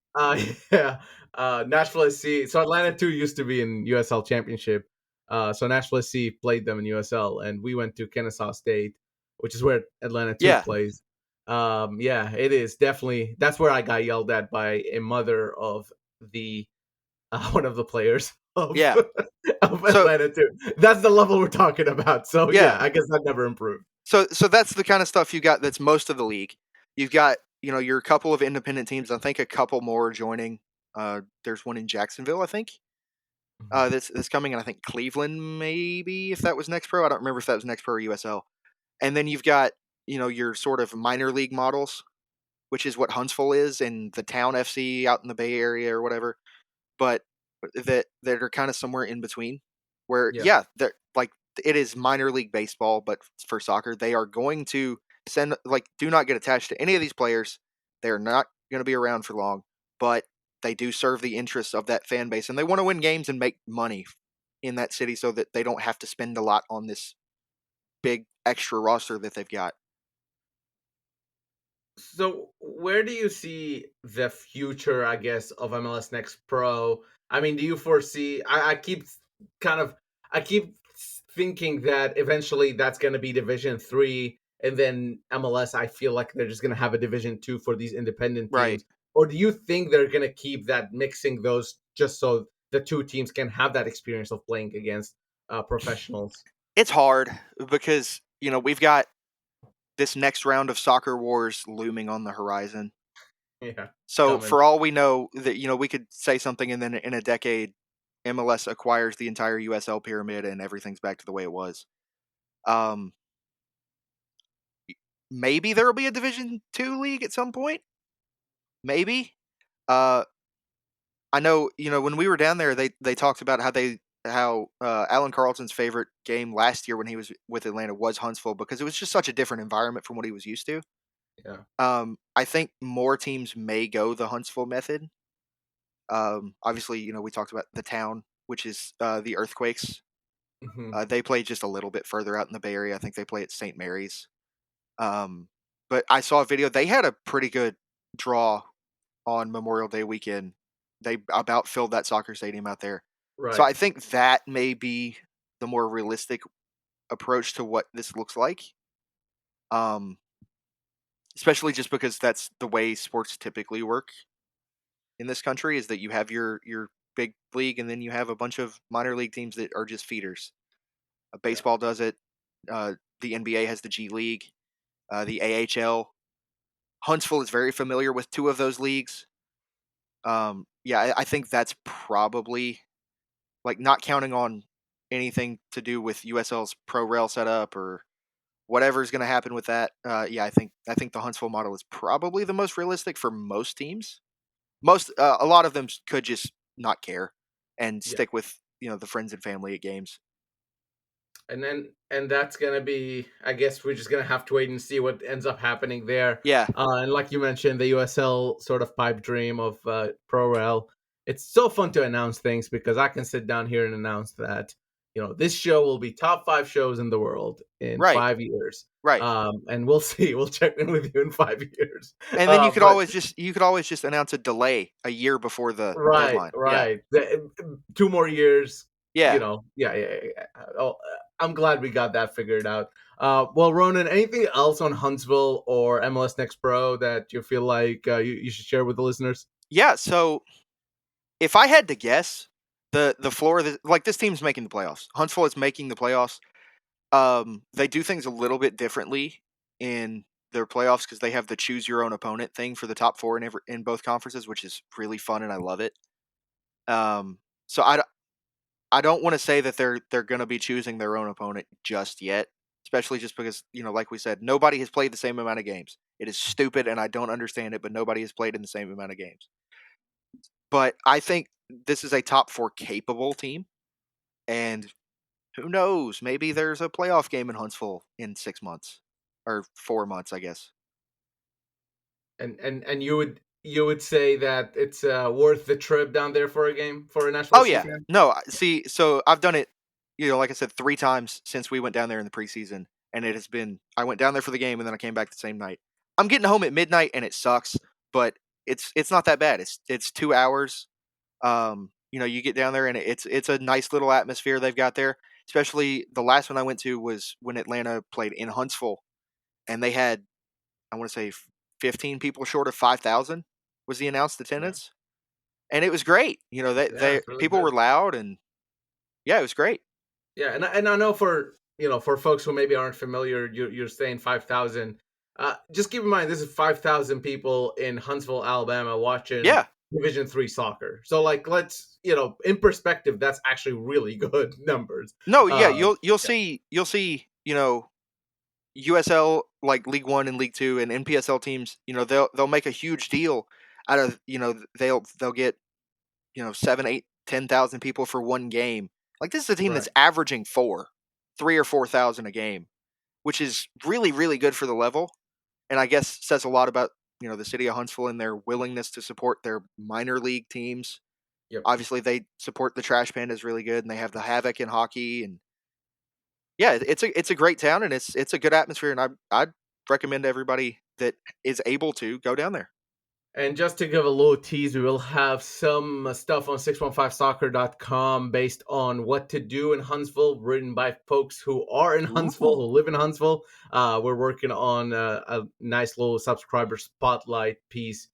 Yeah. Nashville SC. So Atlanta 2 used to be in USL Championship. So Nashville SC played them in USL, and we went to Kennesaw State, which is where Atlanta 2
Yeah.
plays. Yeah, it is definitely that's where I got yelled at by a mother of the one of the players of
Yeah.
of
So,
Atlanta 2. That's the level we're talking about. So yeah,
yeah.
I guess that never improved.
So that's the kind of stuff you got that's most of the league. You've got, your couple of independent teams. I think a couple more are joining. There's one in Jacksonville, I think.
Mhm.
That's coming, and I think Cleveland, maybe, if that was Next Pro. I don't remember if that was Next Pro or USL. And then you've got, your sort of minor league models, which is what Huntsville is, and the Town FC out in the Bay Area or whatever. But that are kind of somewhere in between, where,
Yeah.
yeah, they're like, it is minor league baseball, but for soccer. They are going to do not get attached to any of these players. They're not going to be around for long, but they do serve the interests of that fan base, and they want to win games and make money in that city so that they don't have to spend a lot on this big extra roster that they've got.
So, where do you see the future, I guess, of MLS Next Pro? I mean, do you foresee? Kind of, I keep thinking that eventually that's going to be Division 3, and then MLS. I feel like they're just going to have a Division 2 for these independent
Right.
teams. Or do you think they're going to keep that mixing those just so the two teams can have that experience of playing against professionals?
It's hard because, we've got this next round of soccer wars looming on the horizon.
Yeah, it's
So
coming.
for all we know, that we could say something, and then in a decade, MLS acquires the entire USL pyramid and everything's back to the way it was. Um, Maybe there will be a Division 2 league at some point. Maybe. Uh, I know. When we were down there, they talked about how Alan Carlton's favorite game last year when he was with Atlanta was Huntsville, because it was just such a different environment from what he was used to.
Yeah.
I think more teams may go the Huntsville method. Obviously, we talked about the Town, which is the Earthquakes.
Mhm.
They play just a little bit further out in the Bay Area. I think they play at St. Mary's. Um, but I saw a video. They had a pretty good draw on Memorial Day weekend. They about filled that soccer stadium out there. So
Right.
I think that may be the more realistic approach to what this looks like. Um, Especially just because that's the way sports typically work in this country, is that you have your big league, and then you have a bunch of minor league teams that are just feeders.
Yeah.
Baseball does it. The NBA has the G League, the AHL. Huntsville is very familiar with two of those leagues. Yeah, I think that's probably, like, not counting on anything to do with USL's pro rail setup or whatever's going to happen with that, I think the Huntsville model is probably the most realistic for most teams. A lot of them could just not care and
Yeah.
stick with the friends and family at games.
And that's gonna be, I guess we're just gonna have to wait and see what ends up happening there.
Yeah,
And like you mentioned, the USL sort of pipe dream of ProRel. It's so fun to announce things because I can sit down here and announce that this show will be top 5 shows in the world in
right,
5 years.
right.
And we'll see. We'll check in with you in 5 years.
And then
But
you could always just announce a delay a year before the
right,
deadline. Yeah,
right. 2 more years.
yeah.
Yeah. Oh, I'm glad we got that figured out. Well, Ronan, anything else on Huntsville or MLS Next Pro that you feel like you should share with the listeners?
Yeah, so if I had to guess, the floor of this team's making the playoffs. Huntsville is making the playoffs. They do things a little bit differently in their playoffs because they have the choose your own opponent thing for the top 4 in both conferences, which is really fun and I love it. So I don't want to say that they're going to be choosing their own opponent just yet, especially just because like we said, nobody has played the same amount of games. It is stupid and I don't understand it, but nobody has played in the same amount of games. But I think this is a top 4 capable team, and who knows? Maybe there's a playoff game in Huntsville in 6 months or 4 months, I guess.
And you would say that it's worth the trip down there for a game for a Nashville
Oh
SC
yeah,
fan?
no. See, so I've done it. Like I said, 3 times since we went down there in the preseason, and it has been. I went down there for the game, and then I came back the same night. I'm getting home at midnight, and it sucks, but it's not that bad. It's 2 hours. You get down there, and it's a nice little atmosphere they've got there. Especially the last one I went to was when Atlanta played in Huntsville, and they had, I want to say, 15 people short of 5,000 was the announced
Yeah,
attendance, and it was great.
yeah,
They
it's really
people
good.
were loud, and yeah, it was great.
Yeah, and I know for folks who maybe aren't familiar, you're saying 5,000. Just keep in mind this is 5,000 people in Huntsville, Alabama, watching
Yeah.
Division 3 soccer. So like, let's in perspective, that's actually really good numbers.
No, yeah,
Uh,
you'll see, USL like League 1 and League 2 and NPSL teams, they'll make a huge deal out of, they'll get, 7, 8, 10,000 people for one game. Like this is a team that's
right.
averaging 3 or 4,000 a game, which is really, really good for the level. And I guess says a lot about, the city of Huntsville and their willingness to support their minor league teams.
Yep.
Obviously, they support the Trash Pandas really good, and they have the Havoc in hockey, and yeah, it's a great town, and it's a good atmosphere, and I'd recommend everybody that is able to go down there.
And just to give a little tease, we will have some stuff on 615soccer.com based on what to do in Huntsville, written by folks who are in Huntsville,
Ooh,
who live in Huntsville. We're working on a nice little subscriber spotlight piece,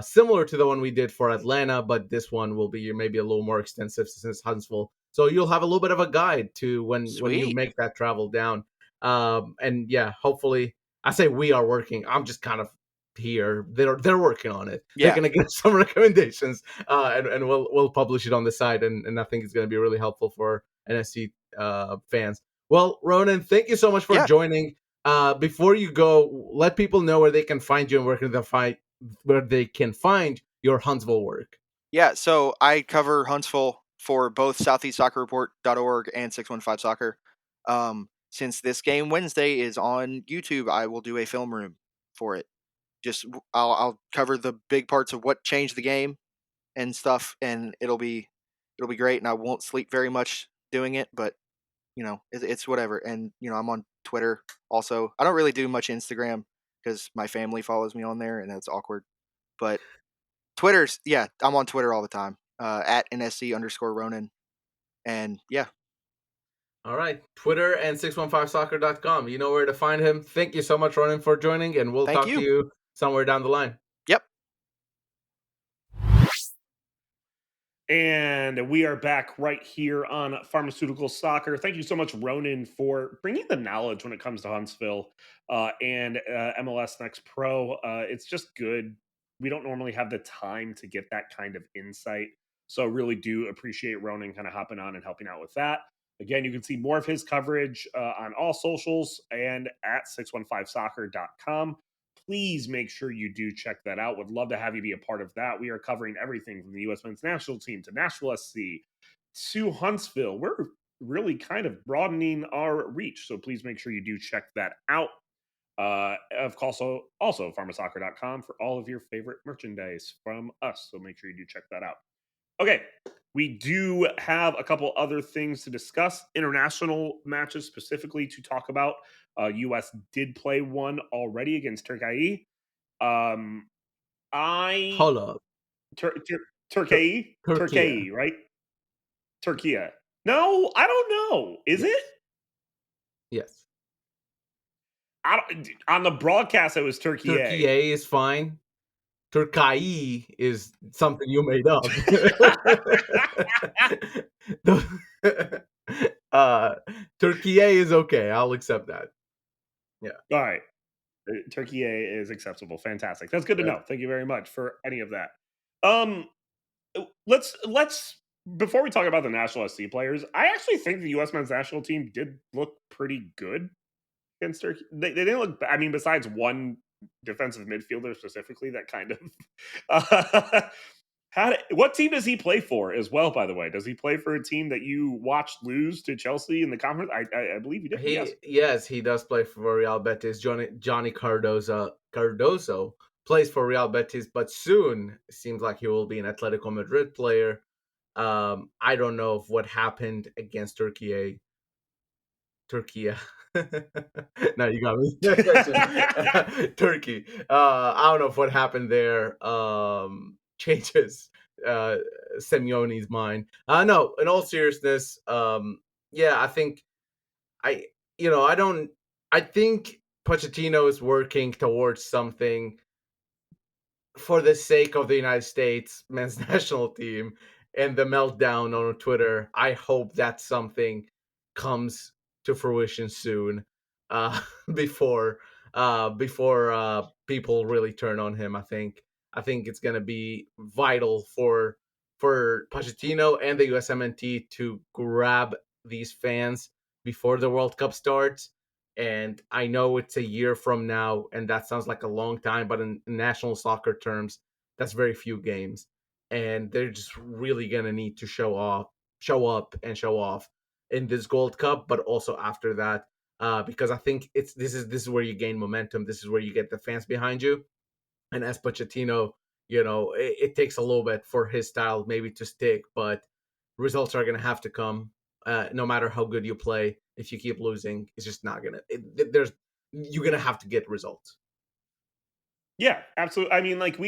similar to the one we did for Atlanta, but this one will be maybe a little more extensive since Huntsville. So you'll have a little bit of a guide to when you
sweet.
make that travel down. And yeah, hopefully, I say we are working. I'm just kind of here. They're working on it. They're
Yeah,
gonna give some recommendations, and we'll publish it on the site, and I think it's gonna be really helpful for NSC fans. Well, Ronan, thank you so much for
yeah,
joining. Before you go, let people know where they can find you and where they can find your Huntsville work.
yeah. So I cover Huntsville for both SoutheastSoccerReport.org and 615 Soccer. Since this game Wednesday is on YouTube, I will do a film room for it. I'll cover the big parts of what changed the game and stuff, and it'll be great. And I won't sleep very much doing it, but it's whatever. And I'm on Twitter also. I don't really do much Instagram because my family follows me on there, and that's awkward. But Twitter's yeah, I'm on Twitter all the time. At NSC_Ronan, and yeah,
All right, Twitter and 615soccer.com. You know where to find him. Thank you so much, Ronan, for joining, and we'll
thank
talk to
you.
you somewhere down the line.
Yep.
And we are back right here on Pharmaceutical Soccer. Thank you so much, Ronan, for bringing the knowledge when it comes to Huntsville and MLS Next Pro. It's just good. We don't normally have the time to get that kind of insight. So, really do appreciate Ronan kind of hopping on and helping out with that. Again, you can see more of his coverage on all socials and at 615soccer.com. Please make sure you do check that out. Would love to have you be a part of that. We are covering everything from the U.S. men's national team to Nashville SC to Huntsville. We're really kind of broadening our reach, so please make sure you do check that out. Of course, also farmersoccer.com for all of your favorite merchandise from us. So make sure you do check that out. Okay, we do have a couple other things to discuss. International matches specifically to talk about. US did play one already against Turkey. I
Hold up. Turkey.
Turkey, right? Turkey. No, I don't know. Is
Yes.
it?
Yes.
On the broadcast, it was Turkey.
Turkey is fine. Turkey is something you made up. Turkey is okay. I'll accept that. Yeah.
All right. Turkey is acceptable. Fantastic. That's good to know. Thank you very much for any of that. Let's before we talk about the national SC players, I actually think the U.S. men's national team did look pretty good against Turkey. They didn't look. I mean, besides one defensive midfielder specifically, that kind of. What team does he play for as well? By the way, does he play for a team that you watched lose to Chelsea in the conference? I believe you did.
Yes, he does play for Real Betis. Johnny Cardoso plays for Real Betis, but soon it seems like he will be an Atletico Madrid player. I don't know if what happened against Turkey. No, you got me. Turkey. I don't know if what happened there changes Semyone's mind. No, in all seriousness, yeah, I think I think Pochettino is working towards something for the sake of the United States men's national team and the meltdown on Twitter. I hope that something comes to fruition soon, before people really turn on him. I think it's going to be vital for Pochettino and the USMNT to grab these fans before the World Cup starts. And I know it's a year from now, and that sounds like a long time, but in national soccer terms, that's very few games. And they're just really gonna need to show up and show off in this Gold Cup, but also after that, because I think this is where you gain momentum. This is where you get the fans behind you. And as Pochettino, it takes a little bit for his style maybe to stick, but results are gonna have to come. No matter how good you play, if you keep losing, it's just not gonna. You're gonna have to get results.
Yeah, absolutely. I mean, like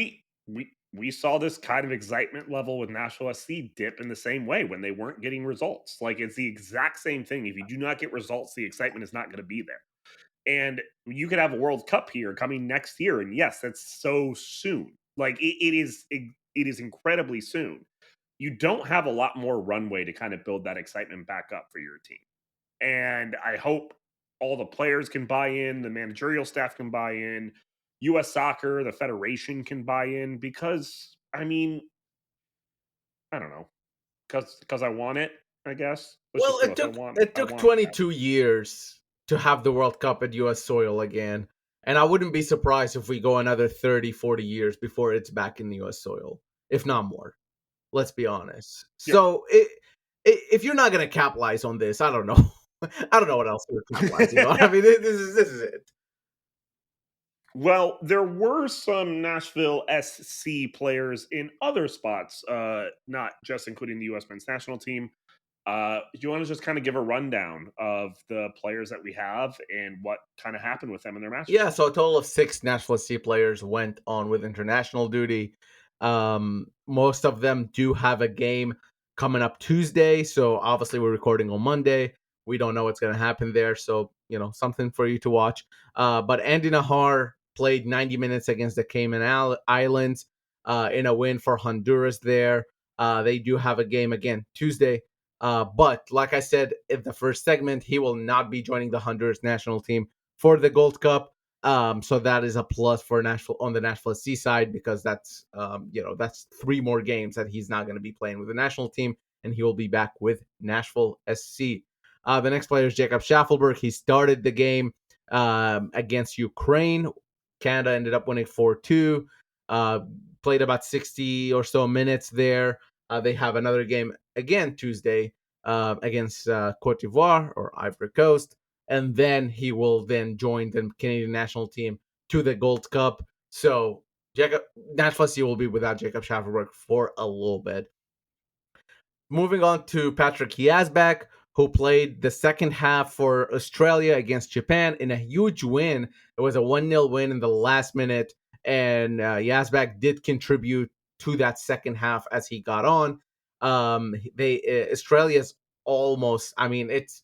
we saw this kind of excitement level with Nashville SC dip in the same way when they weren't getting results. Like it's the exact same thing. If you do not get results, the excitement is not going to be there. And you could have a World Cup here coming next year, and yes, that's so soon. Like it is incredibly soon. You don't have a lot more runway to kind of build that excitement back up for your team. And I hope all the players can buy in, the managerial staff can buy in, US Soccer, the federation can buy in because I mean, I don't know. Cuz I want it, I guess. Let's
Well,
just go with
it
I
took
want that.
22 years to have the World Cup at U.S. soil again, and I wouldn't be surprised if we go another 30, 40 years before it's back in the U.S. soil, if not more. Let's be honest.
Yeah.
So if you're not going to capitalize on this, I don't know. I don't know what else you're capitalizing on. I mean, this is it.
Well, there were some Nashville SC players in other spots, not just including the US men's national team. Do you want to just kind of give a rundown of the players that we have and what kind of happened with them in their matches?
Yeah, so a total of 6 Nashville SC players went on with international duty. Most of them do have a game coming up Tuesday, so obviously we're recording on Monday. We don't know what's going to happen there, so something for you to watch. But Andy Nahar played 90 minutes against the Cayman Islands in a win for Honduras there. They do have a game again Tuesday. But like I said in the first segment, he will not be joining the Honduras national team for the Gold Cup. So that is a plus for Nashville on the Nashville SC side, because that's that's 3 more games that he's not going to be playing with the national team, and he will be back with Nashville SC. The next player is Jacob Schaffelberg. He started the game against Ukraine. Canada ended up winning 4-2. Played about 60 or so minutes there. They have another game again Tuesday against Cote d'Ivoire or Ivory Coast. And then he will then join the Canadian national team to the Gold Cup. So Nashville SC will be without Jacob Schaffelberg for a little bit. Moving on to Patrick Yazbek, who played the second half for Australia against Japan in a huge win. It was a 1-0 win in the last minute, and Yazbek did contribute to that second half as he got on. Australia's almost, I mean, it's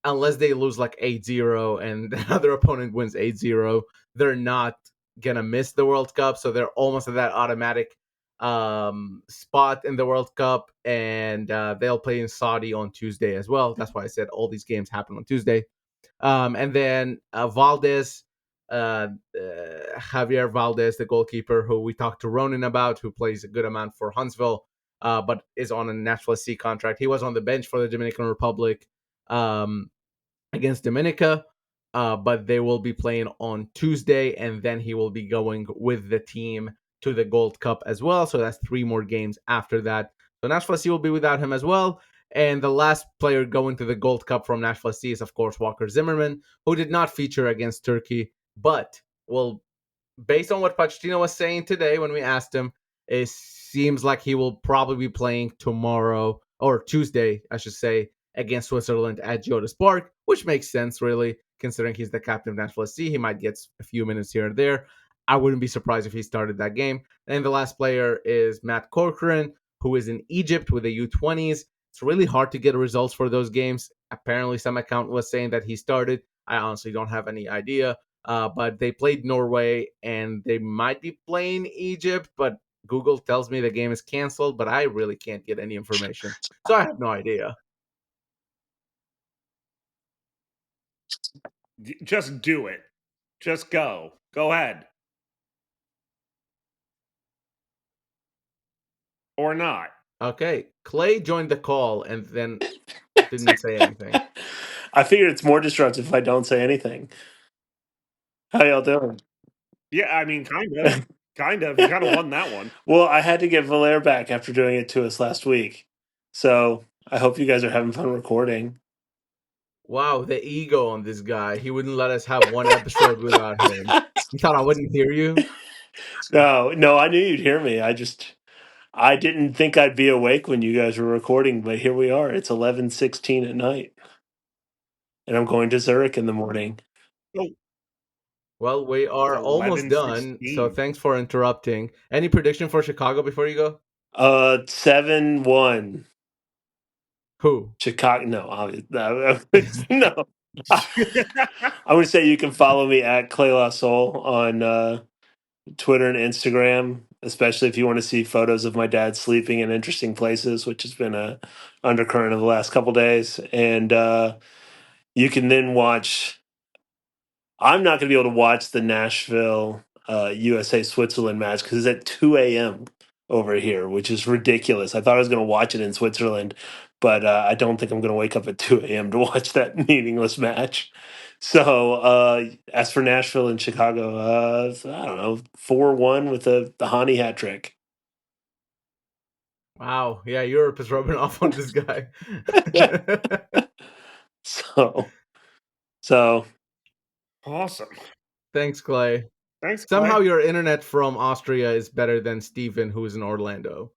unless they lose like 8-0 and another opponent wins 8-0, they're not gonna miss the World Cup. So they're almost at that automatic spot in the World Cup, and they'll play in Saudi on Tuesday as well. That's why I said all these games happen on Tuesday. And then Valdez, Javier Valdez, the goalkeeper, who we talked to Ronan about, who plays a good amount for Huntsville, but is on a Nashville SC contract. He was on the bench for the Dominican Republic against Dominica, but they will be playing on Tuesday, and then he will be going with the team to the Gold Cup as well. So that's 3 more games after that. So Nashville SC will be without him as well. And the last player going to the Gold Cup from Nashville SC is, of course, Walker Zimmerman, who did not feature against Turkey, but will, based on what Pochettino was saying today when we asked him, it seems like he will probably be playing tomorrow, or Tuesday, I should say, against Switzerland at Geodis Park, which makes sense, really, considering he's the captain of Nashville SC. He might get a few minutes here and there. I wouldn't be surprised if he started that game. And the last player is Matt Corcoran, who is in Egypt with the U20s. It's really hard to get results for those games. Apparently, some account was saying that he started. I honestly don't have any idea. But they played Norway, and they might be playing Egypt, but Google tells me the game is canceled, but I really can't get any information. So I have no idea.
Just do it. Just go. Go ahead. Or not.
Okay, Clay joined the call and then didn't say anything.
I figured it's more disruptive if I don't say anything. How y'all doing?
Yeah, I mean, kind of. Kind of. You kind of won that one.
Well, I had to get Valer back after doing it to us last week. So I hope you guys are having fun recording.
Wow, the ego on this guy. He wouldn't let us have one episode without him. You thought I wouldn't hear you?
No, I knew you'd hear me. I didn't think I'd be awake when you guys were recording, but here we are. It's 11:16 at night. And I'm going to Zurich in the morning.
Oh,
Well, we are almost done, so
11:16.
thanks for interrupting. Any prediction for Chicago before you go?
7-1.
Who?
Chicago. No. I'm going to say you can follow me at Clay La Soul on Twitter and Instagram, especially if you want to see photos of my dad sleeping in interesting places, which has been a undercurrent of the last couple days. And you can then watch. I'm not going to be able to watch the Nashville USA Switzerland match because it's at 2 a.m. over here, which is ridiculous. I thought I was going to watch it in Switzerland, but I don't think I'm going to wake up at 2 a.m. to watch that meaningless match. So as for Nashville and Chicago, I don't know, 4-1 with the Hani hat trick.
Wow, yeah, Europe is rubbing off on this guy.
So
Awesome.
Thanks, Clay.
Thanks, Clay.
Somehow your internet from Austria is better than Steven, who's in Orlando.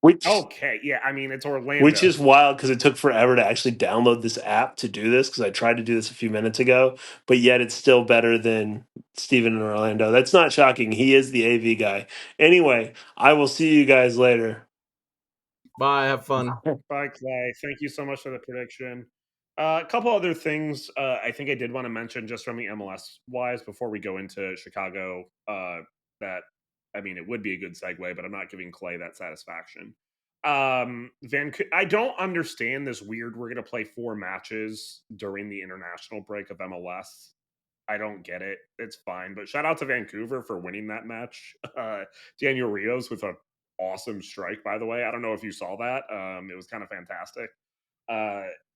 Okay, yeah, I mean, it's Orlando.
Which is wild because it took forever to actually download this app to do this because I tried to do this a few minutes ago, but yet it's still better than Steven in Orlando. That's not shocking. He is the AV guy. Anyway, I will see you guys later.
Bye, have fun.
Bye, Clay. Thank you so much for the prediction. A couple other things I think I did want to mention just from the MLS wise before we go into Chicago. That I mean, it would be a good segue, but I'm not giving Clay that satisfaction. I don't understand this weird. We're going to play 4 matches during the international break of MLS. I don't get it. It's fine, but shout out to Vancouver for winning that match. Daniel Rios with an awesome strike, by the way. I don't know if you saw that. It was kind of fantastic.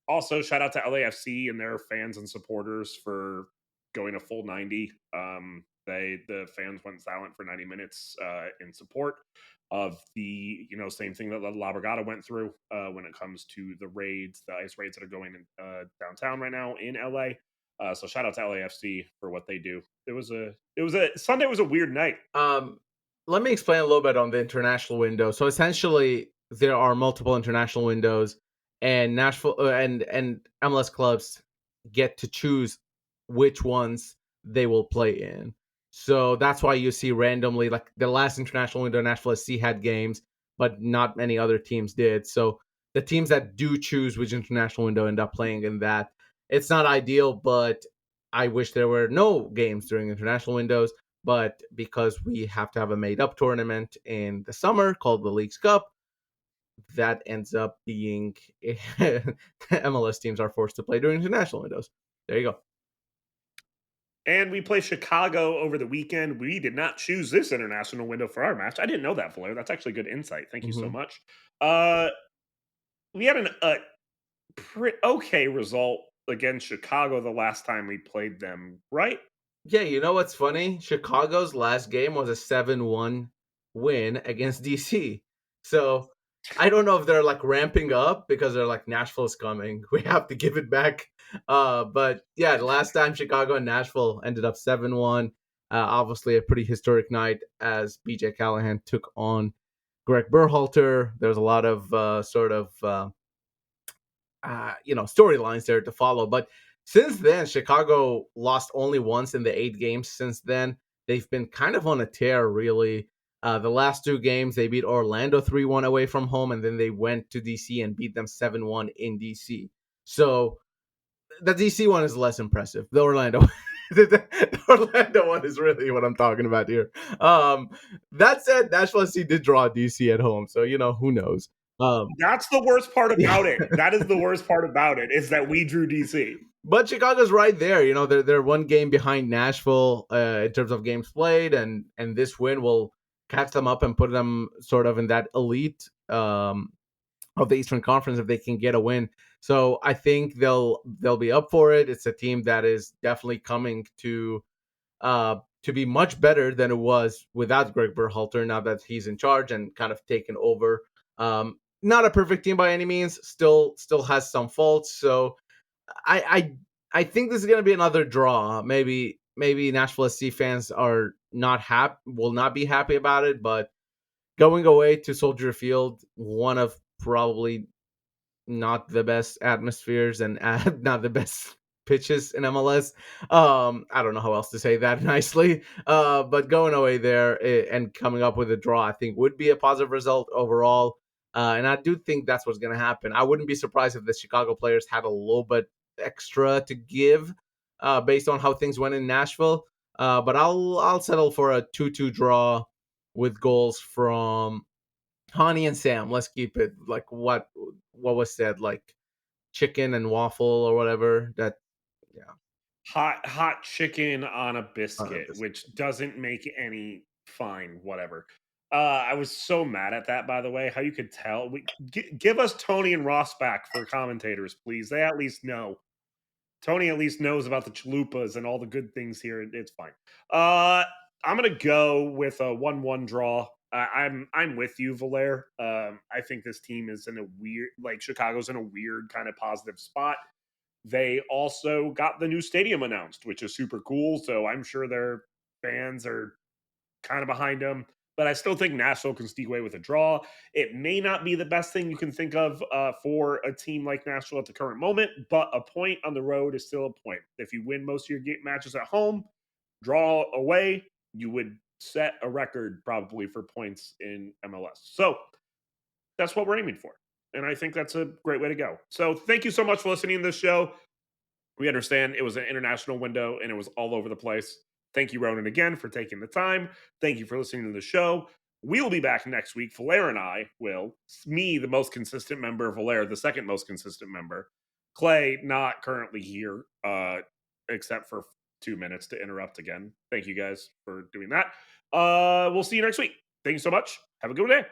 Also, shout out to LAFC and their fans and supporters for going a full 90. The fans went silent for 90 minutes in support of the same thing that La Brigada went through when it comes to the raids, the ice raids that are going in downtown right now in LA. So shout out to LAFC for what they do. It was a Sunday was a weird night.
Let me explain a little bit on the international window. So essentially, there are multiple international windows, and Nashville and MLS clubs get to choose which ones they will play in. So that's why you see randomly, like the last international window, Nashville SC had games, but not many other teams did. So the teams that do choose which international window end up playing in that. It's not ideal, but I wish there were no games during international windows. But because we have to have a made up tournament in the summer called the Leagues Cup, that ends up being MLS teams are forced to play during international windows. There you go.
And we play Chicago over the weekend. We did not choose this international window for our match. I didn't know that, Blair. That's actually good insight. Thank you so
Mhm.
much. We had a pretty okay result against Chicago the last time we played them, right?
Yeah, you know what's funny? Chicago's last game was a 7-1 win against DC. So I don't know if they're like ramping up because they're like Nashville's coming. We have to give it back. But yeah, the last time Chicago and Nashville ended up 7-1. Obviously a pretty historic night as BJ Callahan took on Greg Berhalter. There was a lot of storylines there to follow. But since then, Chicago lost only once in the 8 games since then. They've been kind of on a tear, really. The last 2 games, they beat Orlando 3-1 away from home, and then they went to DC and beat them 7-1 in DC. So the DC one is less impressive. The Orlando, the Orlando one is really what I'm talking about here. That said, Nashville SC did draw DC at home, so who knows.
That's the worst part
Yeah.
about it. That is the worst part about it is that we drew DC.
But Chicago's right there. They're 1 game behind Nashville in terms of games played, and this win will catch them up and put them sort of in that elite of the Eastern Conference if they can get a win. So I think they'll be up for it. It's a team that is definitely coming to be much better than it was without Greg Berhalter now that he's in charge and kind of taken over. Not a perfect team by any means. Still has some faults. So I think this is going to be another draw. Maybe Nashville SC fans will not be happy about it, but going away to Soldier Field, one of probably not the best atmospheres and not the best pitches in MLS. I don't know how else to say that nicely. But going away there and coming up with a draw, I think would be a positive result overall. And I do think that's what's going to happen. I wouldn't be surprised if the Chicago players had a little bit extra to give based on how things went in Nashville. But I'll settle for a 2-2 draw with goals from Honey and Sam. Let's keep it like what was said, like chicken and waffle or whatever. That yeah,
Hot chicken on a
on a
biscuit,
biscuit.
which doesn't make any fine, whatever. I was so mad at that, by the way. How you could tell? Give us Tony and Ross back for commentators, please. They at least know. Tony at least knows about the chalupas and all the good things here. It's fine. I'm gonna go with a 1-1 draw. I'm with you, Valer. I think this team is in a weird, like Chicago's in a weird kind of positive spot. They also got the new stadium announced, which is super cool. So I'm sure their fans are kind of behind them. But I still think Nashville can sneak away with a draw. It may not be the best thing you can think of for a team like Nashville at the current moment, but a point on the road is still a point. If you win most of your matches at home, draw away, you would set a record probably for points in MLS. So that's what we're aiming for. And I think that's a great way to go. So thank you so much for listening to this show. We understand it was an international window and it was all over the place. Thank you, Ronan, again for taking the time. Thank you for listening to the show. We will be back next week. Valaire and I will. Me, the most consistent member, Valaire, the second most consistent member. Clay, not currently here, except for 2 minutes to interrupt again. Thank you guys for doing that. We'll see you next week. Thank you so much. Have a good day.